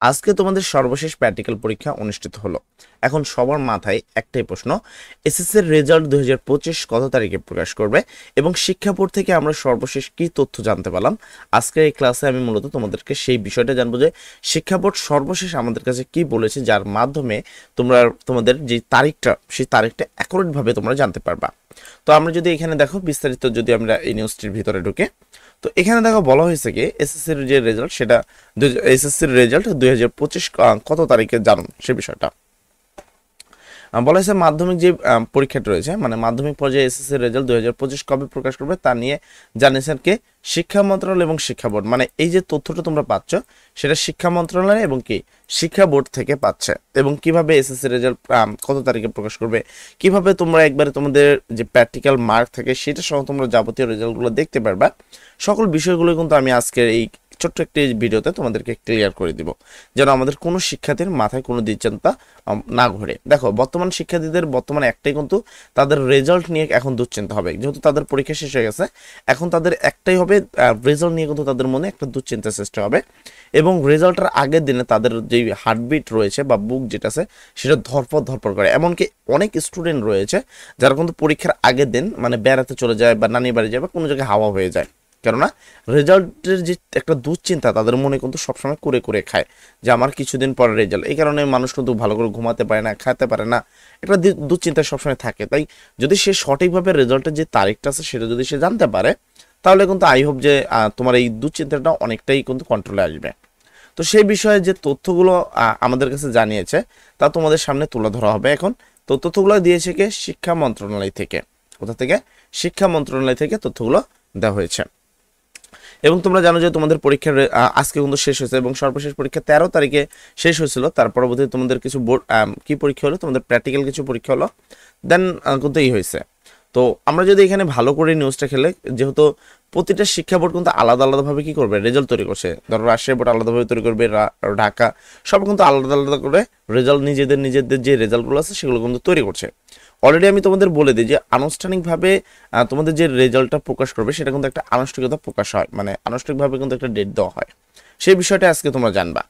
আজকে তোমাদের সর্বশেষ প্র্যাকটিক্যাল পরীক্ষা অনুষ্ঠিত হলো। এখন সবার মাথায় একটাই প্রশ্ন, এসএসসির রেজাল্ট 2025 কত তারিখে প্রকাশ করবে এবং শিক্ষা বোর্ড থেকে আমরা সর্বশেষ কি তথ্য জানতে পারলাম। আজকের এই ক্লাসে আমি মূলত তোমাদেরকে সেই বিষয়টা জানবো যে শিক্ষা বোর্ড সর্বশেষ আমাদের কাছে কি বলেছে, যার মাধ্যমে তোমরা তোমাদের যে তারিখটা সেই তারিখটা অ্যাকুরেটভাবে তোমরা জানতে পারবা। তো আমরা যদি এখানে দেখো বিস্তারিত, যদি আমরা এই নিউজটির ভিতরে ঢুকে, তো এখানে দেখো বলা হয়েছে কি এসএসসির যে রেজাল্ট সেটা এসএসসির রেজাল্ট 2025 কত তারিখে জানুন সে বিষয়টা বলা হয়েছে। মাধ্যমিক যে পরীক্ষাটা রয়েছে, মানে মাধ্যমিক পর্যায়ে এসএসসির রেজাল্ট 2025 কবে প্রকাশ করবে তা নিয়ে জানিয়েছেন কে, শিক্ষা মন্ত্রণালয় এবং শিক্ষা বোর্ড। মানে এই যে তথ্যটা তোমরা পাচ্ছ সেটা শিক্ষা মন্ত্রণালয় এবং কি শিক্ষা বোর্ড থেকে পাচ্ছে। এবং কিভাবে এসএসসি রেজাল্ট কত তারিখে প্রকাশ করবে, কিভাবে তোমরা একবারে তোমাদের যে প্র্যাকটিক্যাল মার্ক থাকে সেটা সহ তোমরা যাবতীয় রেজাল্টগুলো দেখতে পারবা, সকল বিষয়গুলো কিন্তু আমি আজকের এই ছোট্ট একটি ভিডিওতে তোমাদেরকে ক্লিয়ার করে দিব, যেন আমাদের কোনো শিক্ষার্থীর মাথায় কোনো দুশ্চিন্তা না ঘোরে। দেখো বর্তমান শিক্ষার্থীদের বর্তমানে একটাই কিন্তু তাদের রেজাল্ট নিয়ে এখন দুশ্চিন্তা হবে, যেহেতু তাদের পরীক্ষা শেষ হয়ে গেছে। এখন তাদের একটাই হবে, রেজাল্ট নিয়ে কিন্তু তাদের মনে একটা দুশ্চিন্তা সৃষ্টি হবে। এবং রেজাল্টের আগের দিনে তাদের যে হার্টবিট রয়েছে বা বুক যেটা আছে সেটা ধরপড় করে। এমনকি অনেক স্টুডেন্ট রয়েছে যারা কিন্তু পরীক্ষার আগের দিন মানে বেড়াতে চলে যায় বা নানি বাড়ি যায় বা কোনো জায়গায় হাওয়া হয়ে যায়, কেননা রেজাল্টের যে একটা দুশ্চিন্তা তাদের মনে কিন্তু সবসময় করে খায় যে আমার কিছুদিন পরে রেজাল্ট। এই কারণে মানুষ কিন্তু ভালো করে ঘুমাতে পারে না, খেতে পারে না, একটা দুশ্চিন্তা সবসময় থাকে। তাই যদি সে সঠিকভাবে রেজাল্টের যে তারিখটা আছে সেটা যদি সে জানতে পারে, তাহলে কিন্তু আই হোপ যে তোমার এই দুশ্চিন্তাটা অনেকটাই কিন্তু কন্ট্রোলে আসবে। তো সেই বিষয়ে যে তথ্যগুলো আমাদের কাছে জানিয়েছে তা তোমাদের সামনে তুলে ধরা হবে এখন। তো তথ্যগুলো দিয়েছে কে, শিক্ষা মন্ত্রণালয় থেকে। কোথা থেকে? শিক্ষা মন্ত্রণালয় থেকে তথ্যগুলো দেওয়া হয়েছে। এবং তোমরা জানো যে তোমাদের পরীক্ষার আজকে কিন্তু শেষ হয়েছে এবং সর্বশেষ পরীক্ষা 13 তারিখে শেষ হয়েছিল। তার পরবর্তীতে তোমাদের কিছু বোর্ড কি পরীক্ষা হলো, তোমাদের প্র্যাকটিক্যাল কিছু পরীক্ষা হলো, দেন কিন্তু এই হয়েছে। তো আমরা যদি এখানে ভালো করে নিউজটা খেলে, যেহেতু প্রতিটা শিক্ষা বোর্ড কিন্তু আলাদা আলাদাভাবে কি করবে, রেজাল্ট তৈরি করছে। ধরো রাজশাহী বোর্ড আলাদাভাবে তৈরি করবে, ঢাকা, সব কিন্তু আলাদা আলাদা করে রেজাল্ট নিজেদের যে রেজাল্টগুলো আছে সেগুলো কিন্তু তৈরি করছে। অলরেডি আমি তোমাদের বলে দিই যে আনুষ্ঠানিকভাবে তোমাদের যে রেজাল্টটা প্রকাশ করবে সেটা কিন্তু একটা আনুষ্ঠানিকতা প্রকাশ হয়, মানে আনুষ্ঠানিকভাবে কিন্তু একটা ডেট দেওয়া হয়। সেই বিষয়টা আজকে তোমরা জানবা।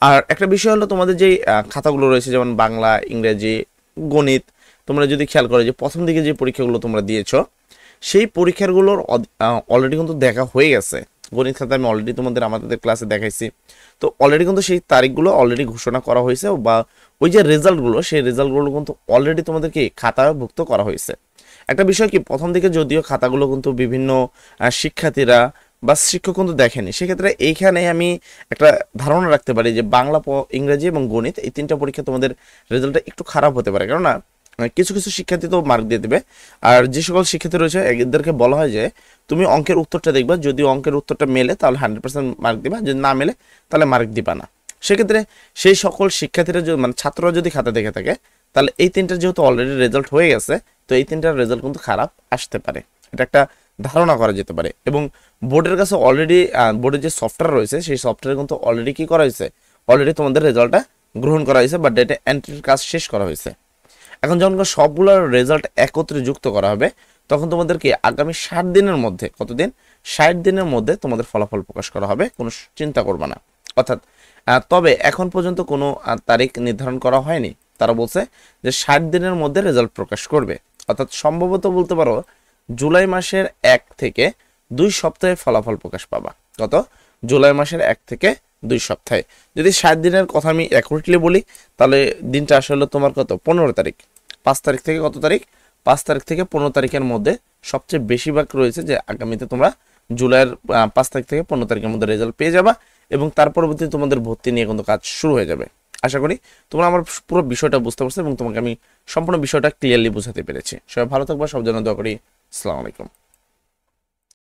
আর একটা বিষয় হলো তোমাদের যে খাতাগুলো রয়েছে, যেমন বাংলা, ইংরেজি, গণিত, তোমরা যদি খেয়াল করো যে প্রথম দিকে যে পরীক্ষাগুলো তোমরা দিয়েছো সেই পরীক্ষাগুলোর অলরেডি কিন্তু দেখা হয়ে গেছে। গণিত খাতা আমি অলরেডি তোমাদের আমাদের ক্লাসে দেখাইছি। তো অলরেডি কিন্তু সেই তারিখগুলো অলরেডি ঘোষণা করা হয়েছে, বা ওই যে রেজাল্টগুলো সেই রেজাল্টগুলো কিন্তু অলরেডি তোমাদেরকে খাতাভুক্ত করা হয়েছে। একটা বিষয় কি, প্রথম দিকে যদিও খাতাগুলো কিন্তু বিভিন্ন শিক্ষার্থীরা বা শিক্ষক কিন্তু দেখেনি, সেক্ষেত্রে এইখানে আমি একটা ধারণা রাখতে পারি যে বাংলা, ইংরেজি এবং গণিত এই তিনটা পরীক্ষা তোমাদের রেজাল্টটা একটু খারাপ হতে পারে, কেননা কিছু কিছু শিক্ষার্থী তো মার্ক দিয়ে দেবে। আর যে সকল শিক্ষার্থী রয়েছে এদেরকে বলা হয় যে তুমি অঙ্কের উত্তরটা দেখবা, যদি অঙ্কের উত্তরটা মেলে তাহলে 100% মার্ক দিবা, যদি না মেলে তাহলে মার্ক দিবা না। সেক্ষেত্রে সেই সকল শিক্ষার্থীরা মানে ছাত্ররা যদি খাতা দেখে থাকে, তাহলে এই তিনটা যেহেতু অলরেডি রেজাল্ট হয়ে গেছে, তো এই তিনটার রেজাল্ট কিন্তু খারাপ আসতে পারে, এটা একটা ধারণা করা যেতে পারে। এবং বোর্ডের কাছে অলরেডি বোর্ডের যে সফটওয়্যার রয়েছে সেই সফটওয়্যার কিন্তু অলরেডি কি করা হয়েছে, অলরেডি তোমাদের রেজাল্টটা গ্রহণ করা হয়েছে বা ডেটা এন্ট্রির কাজ শেষ করা হয়েছে। এখন যখন সবগুলোর রেজাল্ট একত্রে যুক্ত করা হবে, তখন তোমাদেরকে আগামী 60 দিনের মধ্যে, কতদিন, 60 দিনের মধ্যে তোমাদের ফলাফল প্রকাশ করা হবে, কোনো চিন্তা করবে না। অর্থাৎ তবে এখন পর্যন্ত কোনো তারিখ নির্ধারণ করা হয়নি, তারা বলছে যে 60 দিনের মধ্যে রেজাল্ট প্রকাশ করবে। অর্থাৎ সম্ভবত বলতে পারো জুলাই মাসের 1 থেকে 2 সপ্তাহে ফলাফল প্রকাশ পাবা। কত? জুলাই মাসের 1 থেকে 2 সপ্তাহে। যদি 60 দিনের কথা আমি অ্যাকুরেটলি বলি, তাহলে দিনটা আসলে তোমার কত, 15 তারিখ। 5 তারিখ থেকে কত তারিখ, 5 তারিখ থেকে 15 তারিখের মধ্যে সবচেয়ে বেশিরভাগ রয়েছে যে আগামীতে তোমরা জুলাইয়ের 5 তারিখ থেকে 15 তারিখের মধ্যে রেজাল্ট পেয়ে যাবা। এবং তার পরবর্তীতে তোমাদের ভর্তি নিয়ে কিন্তু কাজ শুরু হয়ে যাবে। আশা করি তোমরা আমার পুরো বিষয়টা বুঝতে পারছো এবং তোমাকে আমি সম্পূর্ণ বিষয়টা ক্লিয়ারলি বোঝাতে পেরেছি। সবাই ভালো থাকবা, সব জন্য দোয়া করি। আসসালামু আলাইকুম।